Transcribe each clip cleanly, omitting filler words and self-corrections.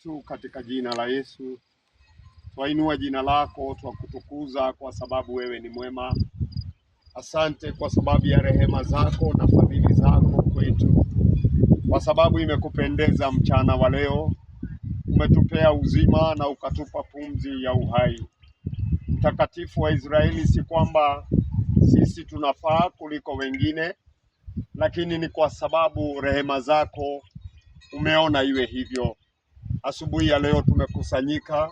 wetu katika jina la Yesu. Twainua jina lako, twakutukuza kwa sababu wewe ni mwema. Asante kwa sababu ya rehema zako na fadhili zako kwetu, kwa sababu imekupendeza mchana wa leo. Umetupea uzima na ukatupa pumzi ya uhai. Mtakatifu wa Israeli, si kwamba sisi tunafaa kuliko wengine, lakini ni kwa sababu rehema zako umeona iwe hivyo. Asubuhi ya leo tumekusanyika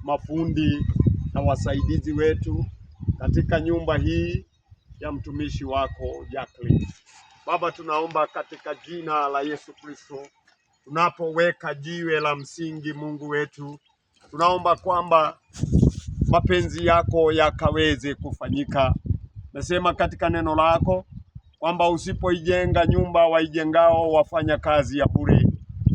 mafundi na wasaidizi wetu katika nyumba hii ya mtumishi wako Jacqueline. Baba, tunaomba katika jina la Yesu Kristo, tunapoweka jiwe la msingi, Mungu wetu, tunaomba kwamba mapenzi yako yakaweze kufanyika. Nasema katika neno lako kwamba usipoijenga nyumba, waijengao wafanya kazi ya bure.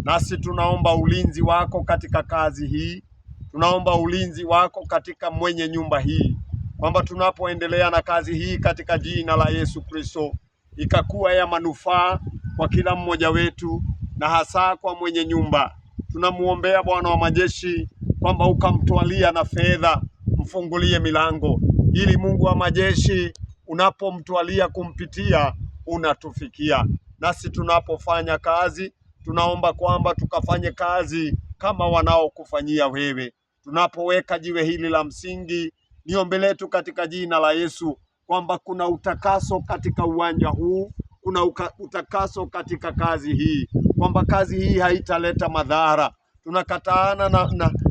Nasi tunaomba ulinzi wako katika kazi hii. Tunaomba ulinzi wako katika mwenye nyumba hii, kwamba tunapoendelea na kazi hii katika jina la Yesu Kristo, ikakuwa ya manufaa kwa kila mmoja wetu na hasa kwa mwenye nyumba. Tunamuombea Bwana wa majeshi kwamba ukamtwalia na fedha, mfungulie milango, ili Mungu wa majeshi unapomtwalia kumpitia unatufikia. Nasi tunapofanya kazi, tunaomba kwamba tukafanye kazi kama wanaokufanyia wewe. Tunapoweka jiwe hili la msingi, ni ombi letu katika jina la Yesu kwamba kuna utakaso katika uwanja huu, kuna utakaso katika kazi hii, kwamba kazi hii haitaleta madhara. Tunakataana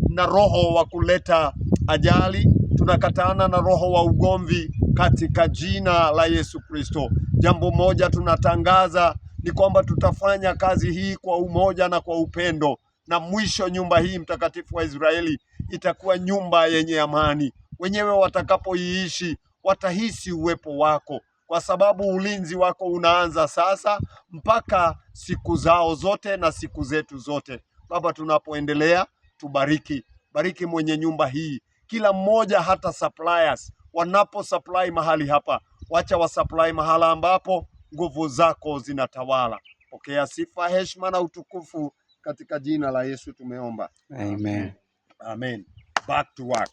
na roho wa kuleta ajali, tunakataana na roho wa ugomvi katika jina la Yesu Kristo. Jambo moja tunatangaza ni kwamba tutafanya kazi hii kwa umoja na kwa upendo, na mwisho nyumba hii, mtakatifu wa Israeli, itakuwa nyumba yenye amani. Wenyewe watakapoiishi watahisi uwepo wako, kwa sababu ulinzi wako unaanza sasa mpaka siku zao zote na siku zetu zote. Baba, tunapoendelea tubariki, bariki mwenye nyumba hii, kila mmoja, hata suppliers wanapo supply mahali hapa, wacha wasupply mahala ambapo nguvu zako zinatawala. Pokea sifa, heshima na utukufu katika jina la Yesu tumeomba. Amen. Amen. Back to work.